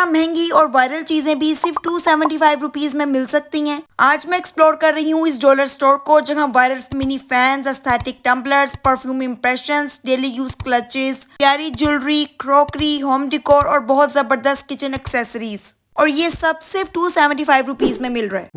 क्या महंगी और वायरल चीजें भी सिर्फ 275 रुपीज में मिल सकती हैं? आज मैं एक्सप्लोर कर रही हूँ इस डॉलर स्टोर को, जहाँ viral mini fans, aesthetic tumblers, perfume impressions, daily use clutches, प्यारी ज्वेलरी, क्रॉकरी, होम डेकोर और बहुत जबरदस्त किचन एक्सेसरीज, और ये सब सिर्फ 275 रुपीज में मिल रहा है।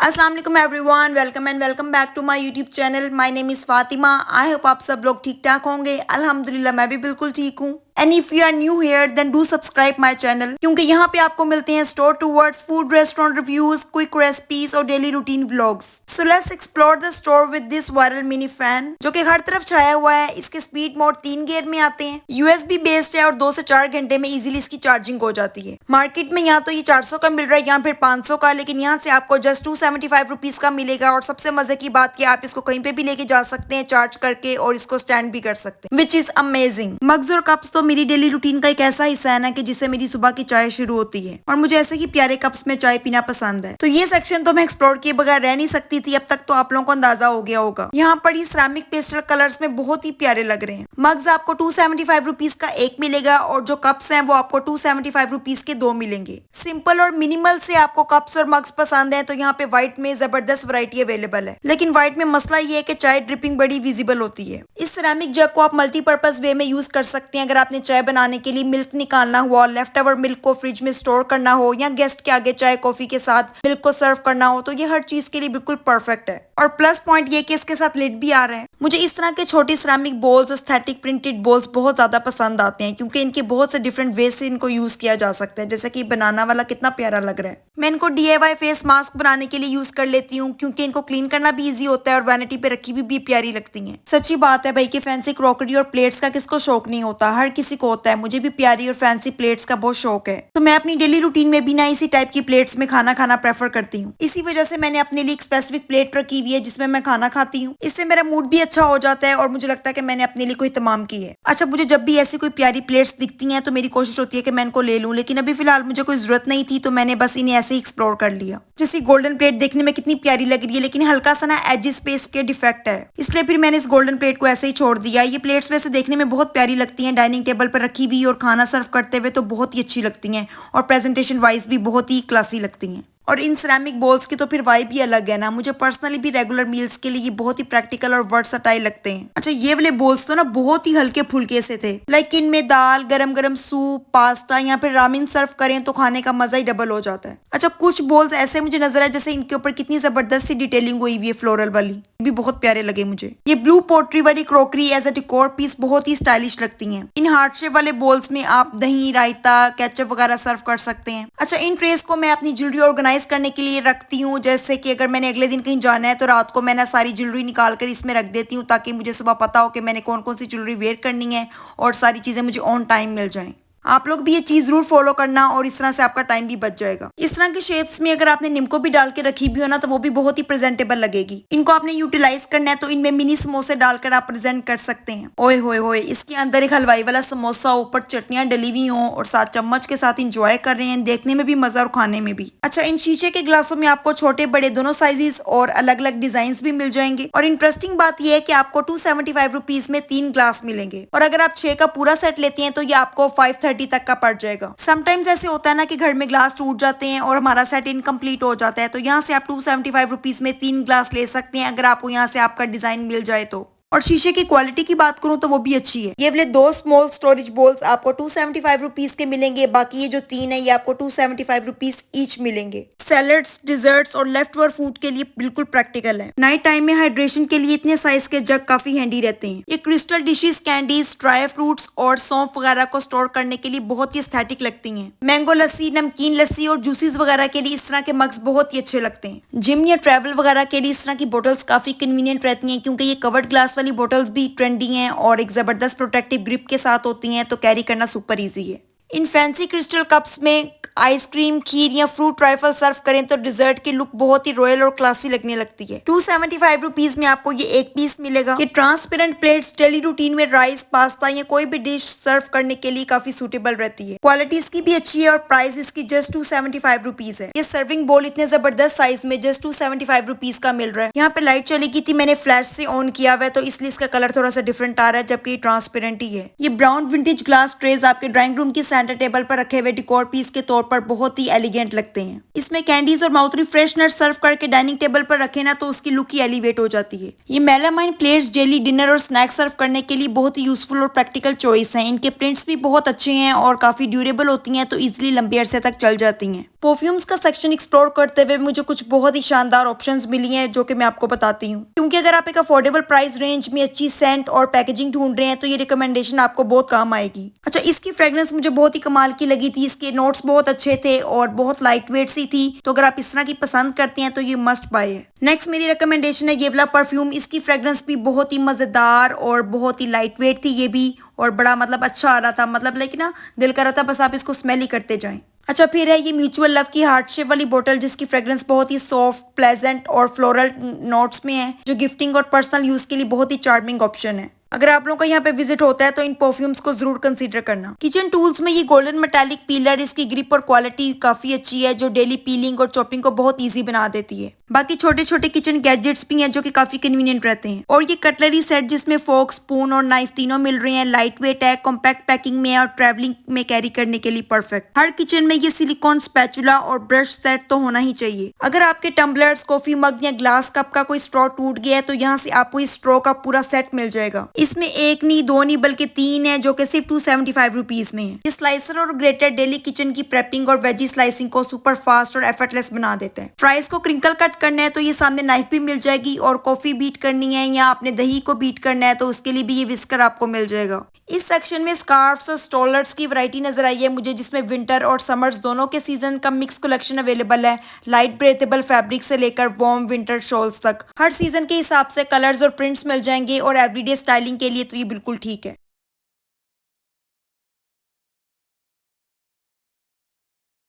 अस्सलाम वालेकुम everyone, welcome back to my YouTube channel. My name is Fatima. I hope आप सब लोग ठीक ठाक होंगे। अल्हम्दुलिल्लाह मैं भी बिल्कुल ठीक हूँ। And if you are new here then do subscribe my channel, क्योंकि यहाँ पे आपको मिलते हैं store towards, food, restaurant reviews, quick recipes और daily routine vlogs. So let's explore the store with this viral mini fan, जो कि हर तरफ छाया हुआ है। इसके स्पीड मोड 3 गियर में आते हैं, यूएसबी बेस्ड है और 2 से 4 घंटे में इजीली इसकी चार्जिंग हो जाती है। मार्केट में यहाँ तो ये 400 का मिल रहा है या फिर 500 का, लेकिन यहाँ से आपको जस्ट 275 रुपीज का मिलेगा। और सबसे मजे की बात कि आप इसको कहीं पे भी लेके जा सकते हैं चार्ज करके, और इसको स्टैंड भी कर सकते हैं, विच इज अमेजिंग। मग्स और कप्स तो मेरी डेली रूटीन का एक ऐसा हिस्सा है ना कि जिससे मेरी सुबह की चाय शुरू होती है, और मुझे ऐसे ही प्यारे कप्स में चाय पीना पसंद है। तो ये सेक्शन तो मैं एक्सप्लोर किए बगैर रह नहीं सकती थी। अब तक तो आप लोगों को अंदाजा हो गया होगा। यहाँ पर ये सिरेमिक पेस्टल कलर्स में बहुत ही प्यारे लग रहे हैं। मग्स आपको 275 रुपीज का एक मिलेगा, और जो कप्स हैं वो आपको 275 रुपीज के 2 मिलेंगे। सिंपल और मिनिमल से आपको कप्स और मग्स पसंद है तो यहाँ पे व्हाइट में जबरदस्त वैरायटी अवेलेबल है। लेकिन व्हाइट में मसला ये है कि चाय ड्रिपिंग बड़ी विजिबल होती है। इस सिरेमिक जग को आप मल्टीपर्पज वे में यूज कर सकते हैं। अगर आपने चाय बनाने के लिए मिल्क निकालना हुआ, लेफ्ट ओवर मिल्क को फ्रिज में स्टोर करना हो, या गेस्ट के आगे चाय कॉफी के साथ मिल्क को सर्व करना हो, तो ये हर चीज के लिए बिल्कुल परफेक्ट है। और प्लस पॉइंट ये कि इसके साथ लिड भी आ रहा है। मुझे इस तरह के छोटे ceramic bowls, aesthetic printed bowls बहुत ज्यादा पसंद आते हैं, क्योंकि इनके बहुत से डिफरेंट वे से इनको यूज किया जा सकता है। जैसे कि बनाना वाला कितना प्यारा लग रहा है। मैं इनको DIY फेस मास्क बनाने के लिए यूज कर लेती हूँ, क्योंकि इनको क्लीन करना भी इजी होता है और वैनिटी पे रखी भी प्यारी लगती है। सच्ची बात है भाई कि फैंसी क्रॉकरी और प्लेट्स का किसको शौक नहीं होता, हर किसी को होता है। मुझे भी प्यारी और फैंसी प्लेट्स का बहुत शौक है, तो मैं अपनी डेली रूटीन में भी ना इसी टाइप की प्लेट्स में खाना खाना प्रेफर करती हूँ। इसी वजह से मैंने अपने लिए एक स्पेसिफिक प्लेट रखी हुई है जिसमें मैं खाना खाती हूँ। इससे मेरा मूड भी अच्छा हो जाता है और मुझे लगता है कि मैंने अपने लिए कोई तमाम की है। अच्छा, मुझे जब भी ऐसी कोई प्यारी प्लेट्स दिखती हैं तो मेरी कोशिश होती है कि मैं इनको ले लूं, लेकिन अभी फिलहाल मुझे कोई जरूरत नहीं थी, तो मैंने बस इन्हें ऐसे ही एक्सप्लोर कर लिया। जैसे गोल्डन प्लेट देखने में कितनी प्यारी लग रही है, लेकिन हल्का सा ना एज स्पेस के डिफेक्ट है, इसलिए फिर मैंने इस गोल्डन प्लेट को ऐसे ही छोड़ दिया। ये प्लेट्स वैसे देखने में बहुत प्यारी लगती हैं, डाइनिंग टेबल पर रखी हुई और खाना सर्व करते हुए तो बहुत ही अच्छी लगती हैं, और प्रेजेंटेशन वाइज भी बहुत ही क्लासी लगती हैं। और इन सिरेमिक बोल्स की तो फिर वाइब ही अलग है ना। मुझे पर्सनली भी रेगुलर मील्स के लिए ये बहुत ही प्रैक्टिकल और वर्सटाइल लगते हैं। अच्छा, ये वाले बोल्स तो ना बहुत ही हल्के फुल्के से थे, लाइक इनमें दाल, गरम गरम सूप, पास्ता या फिर रामेन सर्व करें तो खाने का मजा ही डबल हो जाता है। अच्छा, कुछ बोल्स ऐसे मुझे नजर आए जैसे इनके ऊपर कितनी जबरदस्त सी डिटेलिंग हुई हुई है, फ्लोरल वाली, भी बहुत प्यारे लगे मुझे। ये ब्लू पोट्री वाली crockery as a decor piece बहुत ही स्टाइलिश लगती है। इन हार्ट शेप वाले बोल्स में आप दही, रायता, केचप वगैरह सर्व कर सकते हैं। अच्छा, इन ट्रेस को मैं अपनी ज्वेलरी ऑर्गेनाइज करने के लिए रखती हूँ। जैसे कि अगर मैंने अगले दिन कहीं जाना है तो रात को मैं ना सारी ज्वेलरी निकाल कर इसमें रख देती हूँ, ताकि मुझे सुबह पता हो कि मैंने कौन कौन सी ज्वेलरी वेयर करनी है और सारी चीजें मुझे ऑन टाइम मिल जाएं। आप लोग भी ये चीज जरूर फॉलो करना, और इस तरह से आपका टाइम भी बच जाएगा। इस तरह की शेप्स में अगर आपने निम्को भी डाल के रखी भी हो ना, तो वो भी बहुत ही प्रेजेंटेबल लगेगी। इनको आपने यूटिलाइज करना है तो इनमें मिनी समोसे डालकर आप प्रेजेंट कर सकते हैं। ओए होए होए, इसके अंदर एक हलवाई वाला समोसा, ऊपर चटनियां डली हुई हो और साथ चम्मच के साथ इंजॉय कर रहे हैं। देखने में भी मजा और खाने में भी। अच्छा, इन शीशे के ग्लासों में आपको छोटे बड़े दोनों साइजेस और अलग अलग डिजाइन भी मिल जाएंगे। और इंटरेस्टिंग बात यह है कि आपको 275 रुपीज में 3 ग्लास मिलेंगे, और अगर आप 6 का पूरा सेट लेते हैं तो ये आपको 530 तक का पड़ जाएगा। समटाइम्स ऐसे होता है ना कि घर में ग्लास टूट जाते हैं और हमारा सेट इनकम्प्लीट हो जाता है, तो यहाँ से आप 275 रुपीज में 3 ग्लास ले सकते हैं, अगर आपको यहाँ से आपका डिजाइन मिल जाए तो। और शीशे की क्वालिटी की बात करूं तो वो भी अच्छी है। ये वाले 2 स्मॉल स्टोरेज बोल्स आपको 275 रुपीज के मिलेंगे। बाकी ये जो 3 है ये आपको 275 रुपीज ईच मिलेंगे। सैलड्स, डिजर्ट्स और लेफ्ट ओवर फूड के लिए बिल्कुल प्रैक्टिकल है। नाइट टाइम में हाइड्रेशन के लिए इतने साइज के जग काफी हैंडी रहते हैं। ये crystal dishes, candies, dry fruits और सौंफ वगैरह को स्टोर करने के लिए बहुत ही एस्थेटिक लगती हैं। मैंगो लस्सी, नमकीन लस्सी और जूसेस वगैरह के लिए इस तरह के मग्स बहुत ही अच्छे लगते हैं। जिम या ट्रैवल वगैरह के लिए इस तरह की बोटल्स काफी कन्वीनियंट रहती हैं, क्योंकि ये कवर्ड ग्लास वाली बोटल्स भी ट्रेंडी हैं और एक जबरदस्त प्रोटेक्टिव ग्रिप के साथ होती हैं, तो कैरी करना सुपर इजी है। इन फैंसी क्रिस्टल कप्स में आइसक्रीम, खीर या फ्रूट ट्राइफल सर्व करें तो डिजर्ट की लुक बहुत ही रॉयल और क्लासी लगने लगती है। 275 रुपीज में आपको ये एक पीस मिलेगा। ये ट्रांसपेरेंट प्लेट्स डेली रूटीन में राइस, पास्ता या कोई भी डिश सर्व करने के लिए काफी सूटेबल रहती है। क्वालिटी इसकी भी अच्छी है और प्राइस इसकी जस्ट 275 रुपीज है। ये सर्विंग बोल इतने जबरदस्त साइज में जस्ट 275 रुपीज का मिल रहा है। यहाँ पे लाइट चली गई थी, मैंने फ्लैश से ऑन किया हुआ है तो इसलिए इसका कलर थोड़ा सा डिफरेंट आ रहा है, जबकि ट्रांसपेरेंट ही है। ये ब्राउन विंटेज ग्लास ट्रेज आपके ड्राइंग रूम की सेंटर टेबल पर रखे हुए डिकोर पीस के तौर पर बहुत ही एलिगेंट लगते हैं। इसमें कैंडीज और माउथ रिफ्रेशनर सर्व करके डाइनिंग टेबल पर रखे ना तो उसकी लुक ही एलिवेट हो जाती है। ये मेलामाइन प्लेट्स डेली डिनर और स्नैक्स सर्व करने के लिए बहुत ही यूजफुल और प्रैक्टिकल चॉइस है। इनके प्रिंट्स भी बहुत अच्छे हैं और काफी ड्यूरेबल होती हैं तो इजिली लंबे अरसे तक चल जाती हैं। परफ्यूम्स का सेक्शन एक्सप्लोर करते हुए मुझे कुछ बहुत ही शानदार ऑप्शंस मिली हैं जो कि मैं आपको बताती हूँ। क्योंकि अगर आप एक अफोर्डेबल प्राइस रेंज में अच्छी सेंट और पैकेजिंग ढूंढ रहे हैं तो ये रिकमेंडेशन आपको बहुत काम आएगी। अच्छा, इसकी फ्रेग्रेंस मुझे बहुत ही कमाल की लगी थी। इसके नोट्स बहुत अच्छे थे और बहुत लाइट वेट सी थी, तो अगर आप इस तरह की पसंद करते हैं तो ये मस्ट बाय है। नेक्स्ट मेरी रिकमेंडेशन है ये वाला परफ्यूम। इसकी फ्रेग्रेंस भी बहुत ही मजेदार और बहुत ही लाइट वेट थी ये भी, और बड़ा मतलब अच्छा आ रहा था, मतलब लाइक ना दिल कर रहा था बस आप इसको स्मेल ही करते जाएं। अच्छा, फिर है ये म्यूचुअल लव की हार्ट शेप वाली बोतल जिसकी फ्रेग्रेंस बहुत ही सॉफ्ट, प्लेजेंट और फ्लोरल नोट्स में है, जो गिफ्टिंग और पर्सनल यूज के लिए बहुत ही चार्मिंग ऑप्शन है। अगर आप लोगों का यहाँ पे विजिट होता है तो इन परफ्यूम्स को जरूर कंसीडर करना। किचन टूल्स में ये गोल्डन मेटालिक पीलर, इसकी ग्रिप और क्वालिटी काफी अच्छी है जो डेली पीलिंग और चॉपिंग को बहुत इजी बना देती है। बाकी छोटे छोटे किचन गैजेट्स भी हैं जो कि काफी कन्वीनियंट रहते हैं। और ये कटलरी सेट जिसमें फोर्क, स्पून और नाइफ तीनों मिल रहे हैं, लाइट वेट है, कॉम्पैक्ट पैकिंग में है और ट्रैवलिंग में कैरी करने के लिए परफेक्ट। हर किचन में ये सिलिकॉन स्पैचुला और ब्रश सेट तो होना ही चाहिए। अगर आपके टम्बलर्स, कॉफी मग या ग्लास कप का कोई स्ट्रॉ टूट गया है तो यहाँ से आपको इस स्ट्रॉ का पूरा सेट मिल जाएगा। इसमें एक नहीं, दो नहीं, बल्कि तीन है जो कि सिर्फ 275 रुपीज में है। ये स्लाइसर और ग्रेटर डेली किचन की प्रेपिंग और वेजी स्लाइसिंग को सुपर फास्ट और एफर्टलेस बना देते हैं। फ्राइज को क्रिंकल कट करना है तो ये सामने नाइफ भी मिल जाएगी, और कॉफी बीट करनी है या आपने दही को बीट करना है तो उसके लिए भी ये विस्कर आपको मिल जाएगा। इस सेक्शन में स्कार्फ्स और स्टोलर्स की वैरायटी नजर आई है मुझे, जिसमें विंटर और समर्स दोनों के सीजन का मिक्स कलेक्शन अवेलेबल है। लाइट ब्रेथेबल फैब्रिक से लेकर वार्म विंटर शॉल्स तक हर सीजन के हिसाब से कलर्स और प्रिंट्स मिल जाएंगे, और एवरीडे स्टाइलिंग के लिए तो ये बिल्कुल ठीक है।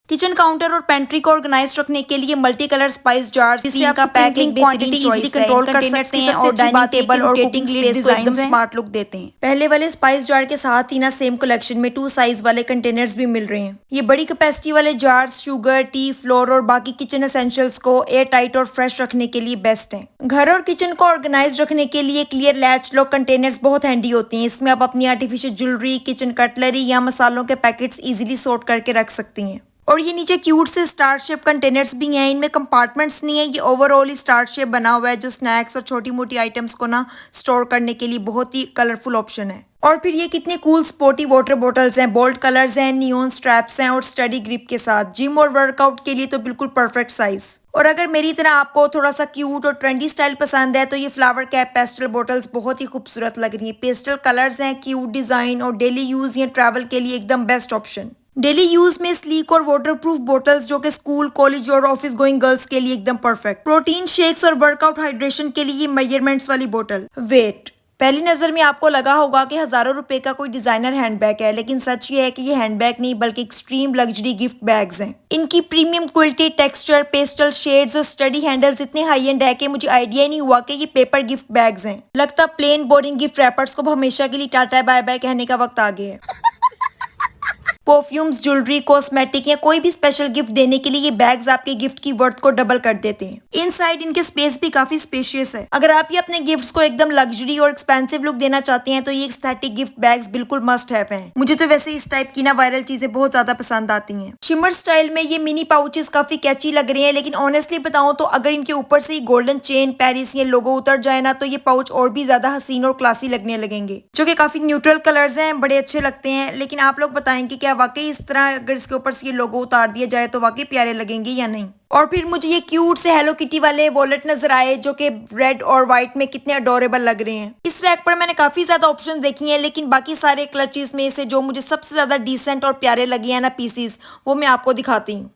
किचन काउंटर और पेंट्री को ऑर्गेनाइज रखने के लिए मल्टी कलर स्पाइस जार्स, जिससे आप पैकिंग क्वांटिटी इजीली कंट्रोल कर सकते हैं और डाइनिंग टेबल और कुकिंग स्पेस को एकदम स्मार्ट लुक देते हैं। पहले वाले स्पाइस जार के साथ ही ना सेम कलेक्शन में 2 साइज वाले कंटेनर्स भी मिल रहे हैं। ये बड़ी कैपेसिटी वाले जार्स शुगर, टी, फ्लोर और बाकी किचन एसेंशियल्स को एयर टाइट और फ्रेश रखने के लिए बेस्ट हैं। घर और किचन को ऑर्गेनाइज रखने के लिए क्लियर लैच लॉक कंटेनर्स बहुत हैंडी होते हैं। इसमें आप अपनी आर्टिफिशियल ज्वेलरी, किचन कटलरी या मसालों के पैकेट्स इजीली सॉर्ट करके रख सकती हैं। और ये नीचे क्यूट से स्टार शेप कंटेनर्स भी हैं, इनमें कंपार्टमेंट्स नहीं है, ये ओवरऑल ही स्टार शेप बना हुआ है जो स्नैक्स और छोटी मोटी आइटम्स को ना स्टोर करने के लिए बहुत ही कलरफुल ऑप्शन है। और फिर ये कितने कूल स्पोर्टी वाटर बॉटल्स हैं, बोल्ड कलर्स हैं, नियॉन स्ट्रैप्स हैं और स्टडी ग्रिप के साथ जिम और वर्कआउट के लिए तो बिल्कुल परफेक्ट साइज। और अगर मेरी तरह आपको थोड़ा सा क्यूट और ट्रेंडी स्टाइल पसंद है तो ये फ्लावर कैप पेस्टल बॉटल्स बहुत ही खूबसूरत लग रही हैं। पेस्टल कलर्स हैं, क्यूट डिजाइन और डेली यूज या ट्रैवल के लिए एकदम बेस्ट ऑप्शन। डेली यूज में स्लीक और वाटरप्रूफ बोटल्स जो कि स्कूल, कॉलेज और ऑफिस गोइंग गर्ल्स के लिए एकदम परफेक्ट। प्रोटीन शेक्स और वर्कआउट हाइड्रेशन के लिए मेजरमेंट्स वाली बोतल। वेट, पहली नजर में आपको लगा होगा कि हजारों रुपए का कोई डिजाइनर हैंडबैग है, लेकिन सच ये है कि ये हैंडबैग नहीं बल्कि एक्सट्रीम लग्जरी गिफ्ट बैग्स हैं। इनकी premium quality, texture, pastel shades और स्टडी हैंडल्स इतने हाई एंड है कि मुझे आइडिया नहीं हुआ कि ये पेपर गिफ्ट बैग्स हैं। लगता प्लेन बोरिंग गिफ्ट रैपर्स को हमेशा के लिए टाटा बाय बाय कहने का वक्त आ गया है। परफ्यूम्स, ज्वेलरी, कॉस्मेटिक या कोई भी स्पेशल गिफ्ट देने के लिए ये बैग्स आपके गिफ्ट की वर्थ को डबल कर देते हैं। इनसाइड इनके स्पेस भी काफी स्पेशियस है। अगर आप ये अपने गिफ्ट्स को एकदम लग्जरी और एक्सपेंसिव लुक देना चाहते हैं तो ये एस्थेटिक गिफ्ट बैग्स बिल्कुल मस्ट हैव हैं। मुझे तो वैसे इस टाइप की ना वायरल चीजें बहुत ज्यादा पसंद आती हैं। शिमर स्टाइल में ये मिनी पाउचेस काफी कैची लग रहे हैं, लेकिन ऑनेस्टली बताऊं तो अगर इनके ऊपर से गोल्डन चेन, पेरिस या लोगो उतर जाए ना तो ये पाउच और भी ज्यादा हसीन और क्लासी लगने लगेंगे, जो कि काफी न्यूट्रल कलर्स हैं, बड़े अच्छे लगते हैं। लेकिन आप लोग बताएंगे क्या वाकई इस तरह अगर इसके ऊपर से ये लोगो उतार दिया जाए तो वाकई प्यारे लगेंगे या नहीं। और फिर मुझे ये क्यूट से हेलो किटी वाले वॉलेट नजर आए जो कि रेड और व्हाइट में कितने अडोरेबल लग रहे हैं। इस रैक पर मैंने काफी ज्यादा ऑप्शन देखी हैं, लेकिन बाकी सारे क्लचेस में से जो मुझे सबसे ज्यादा डिसेंट और प्यारे लगे हैं ना पीसीस, वो मैं आपको दिखाती हूँ।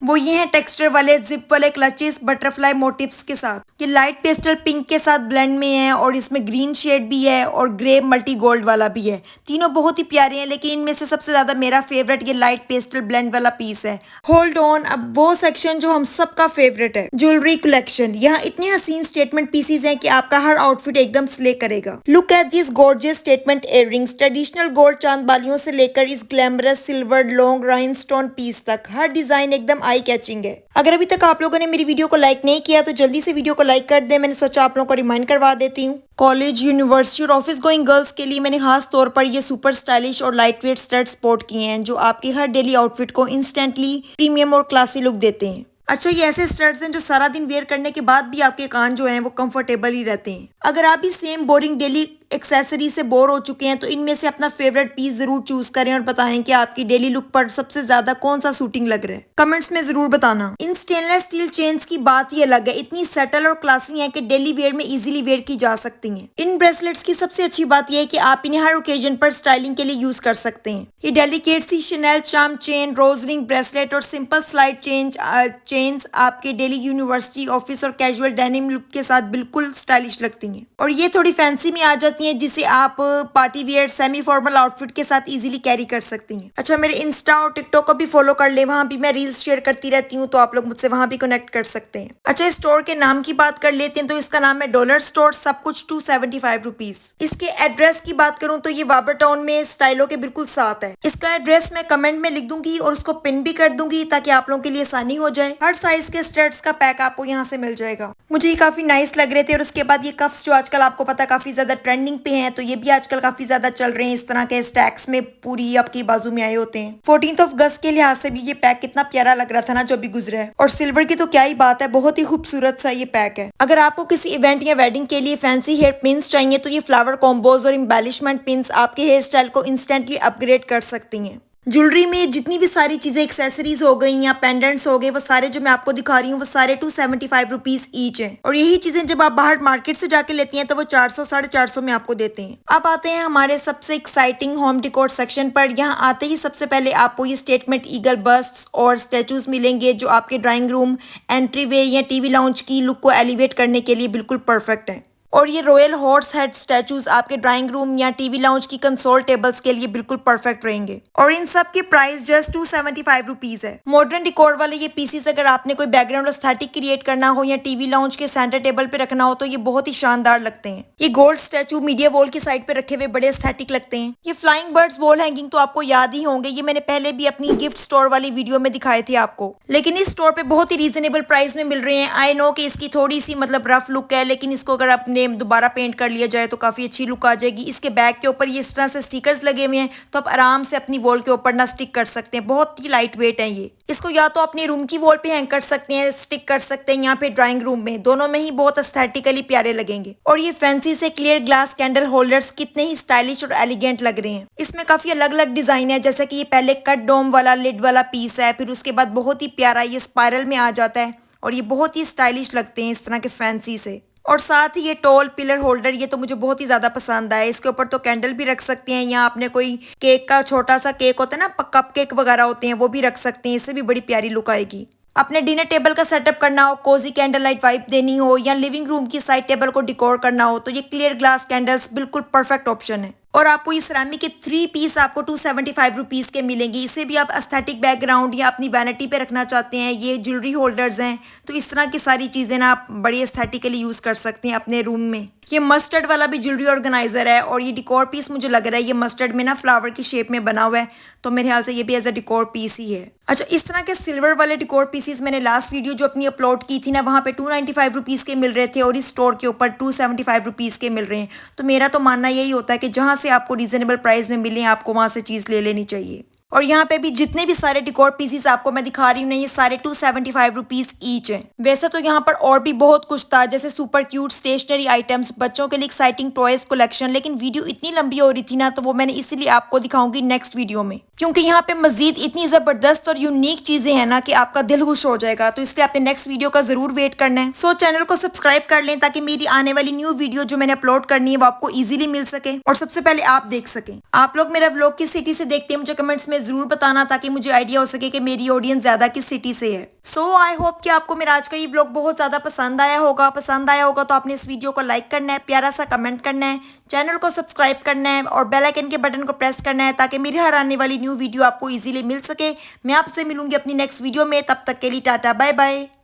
वो ये हैं टेक्सचर वाले जिप वाले क्लचेस बटरफ्लाई मोटिव्स के साथ। ये लाइट पेस्टल पिंक के साथ ब्लेंड में है और इसमें ग्रीन शेड भी है और ग्रे मल्टी गोल्ड वाला भी है। तीनों बहुत ही प्यारे हैं, लेकिन इनमें से सबसे ज्यादा मेरा फेवरेट ये लाइट पेस्टल ब्लेंड वाला पीस है। होल्ड ऑन, अब वो सेक्शन जो हम सबका फेवरेट है, ज्वेलरी कलेक्शन। यहाँ इतने हसीन स्टेटमेंट पीसीज हैं कि आपका हर आउटफिट एकदम स्ले करेगा। Look at this gorgeous statement earrings, traditional gold चांद बालियों से लेकर इस glamorous silver long rhinestone piece तक, हर डिजाइन एकदम आई कैचिंग है। अगर अभी तक आप लोगों ने मेरी वीडियो को लाइक नहीं किया तो जल्दी से वीडियो को लाइक कर दें। मैंने सोचा आप लोगों को रिमाइंड करवा देती हूँ। कॉलेज, यूनिवर्सिटी और ऑफिस गोइंग गर्ल्स के लिए मैंने खास तौर पर ये सुपर स्टाइलिश और लाइट वेट स्टड स्पोर्ट किए हैं, जो आपके हर डेली आउटफिट को इंस्टेंटली प्रीमियम और क्लासी लुक देते हैं। अच्छा, ये ऐसे स्टड्स हैं जो सारा दिन वेयर करने के बाद भी आपके कान जो हैं वो कंफर्टेबल ही रहते हैं। अगर आप भी सेम बोरिंग डेली एक्सेसरी से बोर हो चुके हैं तो इनमें से अपना फेवरेट पीस जरूर चूज करें और बताएं कि आपकी डेली लुक पर सबसे ज्यादा कौन सा सूटिंग लग रहा है। कमेंट्स में जरूर बताना। इन स्टेनलेस स्टील चेन्स की बात ही अलग है, इतनी सेटल और क्लासी है कि डेली वेयर में इजीली वेयर की जा सकती हैं। इन ब्रेसलेट्स की सबसे अच्छी बात यह है कि आप इन्हें हर ओकेजन पर स्टाइलिंग के लिए यूज कर सकते हैं। ये डेलिकेट सी शनेल चार्म चेन, रोज रिंग ब्रेसलेट और सिंपल स्लाइड चेन्स आपके डेली यूनिवर्सिटी, ऑफिस और कैजुअल डेनिम लुक के साथ बिल्कुल स्टाइलिश लगती हैं। और ये थोड़ी फैंसी में आ जाती हैं, जिसे आप party wear semi formal outfit के साथ इजीली कैरी कर सकती हैं। अच्छा, मेरे इंस्टा और टिकटॉक को भी फॉलो कर ले, वहां भी मैं रील्स शेयर करती रहती हूँ, तो आप लोग मुझसे वहां भी कनेक्ट कर सकते हैं। अच्छा, इस स्टोर के नाम की बात कर लेते हैं तो इसका नाम है डॉलर स्टोर, सब कुछ 275 रुपीज। इसके एड्रेस की बात करूं तो ये बाबर टाउन में स्टाइलो के बिल्कुल साथ है। इसका एड्रेस मैं कमेंट में लिख दूंगी और उसको पिन भी कर दूंगी ताकि आप लोगों के लिए आसानी हो जाए। हर साइज के स्टड्स का पैक आपको यहाँ से मिल जाएगा। मुझे ये काफी नाइस लग रहे थे। और उसके बाद ये कफ्स जो आजकल आपको पता काफी ज्यादा ट्रेंडिंग पे हैं, तो ये भी आजकल काफी ज्यादा चल रहे हैं। इस तरह के स्टैक्स में पूरी आपकी बाजू में आए होते हैं। 14th ऑफ अगस्त के लिहाज से भी ये पैक कितना प्यारा लग रहा था ना जो अभी गुजरा है। और सिल्वर की तो क्या ही बात है, बहुत ही खूबसूरत सा ये पैक है। अगर आपको किसी इवेंट या वेडिंग के लिए फैंसी हेयर पिन्स चाहिए तो ये फ्लावर कॉम्बोज और एम्बेलिशमेंट पिन्स आपके हेयर स्टाइल को इंस्टेंटली अपग्रेड कर सकती हैं। ज्वेलरी में जितनी भी सारी चीजें, एक्सेसरीज हो गई या पेंडेंट्स हो गए, वो सारे जो मैं आपको दिखा रही हूँ वो सारे 275 रुपीज ईच है। और यही चीजें जब आप बाहर मार्केट से जाके लेती हैं तो वो 400 450 में आपको देते हैं। अब आते हैं हमारे सबसे एक्साइटिंग होम डेकोर सेक्शन पर। यहाँ आते ही सबसे पहले आपको ये स्टेटमेंट ईगल बस्ट्स और स्टेचूज मिलेंगे, जो आपके ड्राइंग रूम, एंट्री वे या टीवी लाउंज की लुक को एलिवेट करने के लिए बिल्कुल परफेक्ट है। और ये रॉयल हॉर्स हेड स्टैचूज आपके ड्राइंग रूम या टीवी लाउंज की कंसोल टेबल्स के लिए बिल्कुल परफेक्ट रहेंगे। और इन सब की प्राइस जस्ट 275 रुपीज है। मॉडर्न डिकोर वाले ये पीसीस अगर आपने कोई बैकग्राउंड एस्थेटिक क्रिएट करना हो या टीवी लाउंज के सेंटर टेबल पे रखना हो तो ये बहुत ही शानदार लगते हैं। ये गोल्ड स्टैचू मीडिया वॉल की साइड पे रखे हुए बड़े एस्थेटिक लगते हैं। ये फ्लाइंग बर्ड्स वॉल हैंगिंग तो आपको याद ही होंगे, ये मैंने पहले भी अपनी गिफ्ट स्टोर वाली वीडियो में दिखाए थे आपको। लेकिन इस स्टोर पे बहुत ही रीजनेबल प्राइस में मिल रहे हैं। आई नो कि इसकी थोड़ी सी मतलब रफ लुक है, लेकिन इसको अगर आपने दोबारा पेंट कर लिया जाए तो काफी अच्छी लुक आ जाएगी। इसके बैक के ऊपर ये इस तरह से स्टिकर्स लगे हुए हैं, तो आप आराम से अपनी वॉल के ऊपर ना स्टिक कर सकते हैं। बहुत ही लाइट वेट है ये। इसको या तो अपने रूम की वॉल पे हैंग कर सकते हैं, स्टिक कर सकते हैं, यहाँ पे ड्राइंग रूम में, दोनों में ही बहुत एस्थेटिकली प्यारे लगेंगे। और ये फैंसी से क्लियर ग्लास कैंडल होल्डर्स कितने ही स्टाइलिश और एलिगेंट लग रहे हैं। इसमें काफी अलग अलग डिजाइन है, जैसे कि ये पहले कट डोम वाला लिड वाला पीस है, फिर उसके बाद बहुत ही प्यारा ये स्पाइरल में आ जाता है और ये बहुत ही स्टाइलिश लगते हैं इस तरह के फैंसी से। और साथ ही ये टॉल पिलर होल्डर, ये तो मुझे बहुत ही ज्यादा पसंद आया। इसके ऊपर तो कैंडल भी रख सकते हैं, या आपने कोई केक का छोटा सा केक होता है ना, कप केक वगैरह होते हैं, वो भी रख सकते हैं। इससे भी बड़ी प्यारी लुक आएगी। अपने डिनर टेबल का सेटअप करना हो, कोजी कैंडल लाइट वाइब देनी हो, या लिविंग रूम की साइड टेबल को डिकोर करना हो तो ये क्लियर ग्लास कैंडल्स बिल्कुल परफेक्ट ऑप्शन है। और आपको ये सिरामिक के 3 पीस आपको 275 रुपीज के मिलेंगे। इसे भी आप एस्थेटिक बैकग्राउंड या अपनी वैनिटी पे रखना चाहते हैं, ये ज्वेलरी होल्डर्स हैं, तो इस तरह की सारी चीजें ना आप बड़ी एस्थेटिकली यूज कर सकते हैं अपने रूम में। ये मस्टर्ड वाला भी ज्वेलरी ऑर्गेनाइजर है और ये डिकोर पीस मुझे लग रहा है ये मस्टर्ड में ना फ्लावर की शेप में बना हुआ है, तो मेरे ख्याल से ये भी एज अ डिकोर पीस ही है। अच्छा, इस तरह के सिल्वर वाले डिकोर पीसेस मैंने लास्ट वीडियो जो अपनी अपलोड की थी ना, वहाँ पे 295 रुपीज के मिल रहे थे और इस स्टोर के ऊपर 275 रुपीज के मिल रहे हैं। तो मेरा तो मानना यही होता है कि जहाँ से आपको रीजनेबल प्राइस में मिले आपको वहाँ से चीज़ ले लेनी चाहिए। और यहाँ पे भी जितने भी सारे डिकोर पीसेस आपको मैं दिखा रही हूँ ना, ये सारे 275 रुपीज ईच है। वैसे तो यहाँ पर और भी बहुत कुछ था, जैसे सुपर क्यूट स्टेशनरी आइटम्स, बच्चों के लिए एक्साइटिंग टॉयज कलेक्शन, लेकिन वीडियो इतनी लंबी हो रही थी ना, तो वो मैंने इसीलिए आपको दिखाऊंगी नेक्स्ट वीडियो में, क्योंकि यहाँ पे मजीद इतनी जबरदस्त और यूनिक चीजें हैं ना कि आपका दिल खुश हो जाएगा। तो इसलिए आपने नेक्स्ट वीडियो का जरूर वेट करना है। सो चैनल को सब्सक्राइब कर लें ताकि मेरी आने वाली न्यू वीडियो जो मैंने अपलोड करनी है वो आपको इजीली मिल सके और सबसे पहले आप देख सकें। आप लोग मेरा व्लॉग किस सिटी से देखते हैं मुझे कमेंट्स में जरूर बताना ताकि मुझे आइडिया हो सके कि मेरी ऑडियंस ज्यादा किस सिटी से है। सो आई होप कि आपको मेरा आज का ये ब्लॉग बहुत ज्यादा पसंद आया होगा तो आपने इस वीडियो को लाइक करना है, प्यारा सा कमेंट करना है, चैनल को सब्सक्राइब करना है और बेल आइकन के बटन को प्रेस करना है ताकि मेरी हर आने वाली न्यू वीडियो आपको इजीली मिल सके। मैं आपसे मिलूंगी अपनी नेक्स्ट वीडियो में, तब तक के लिए टाटा बाय बाय।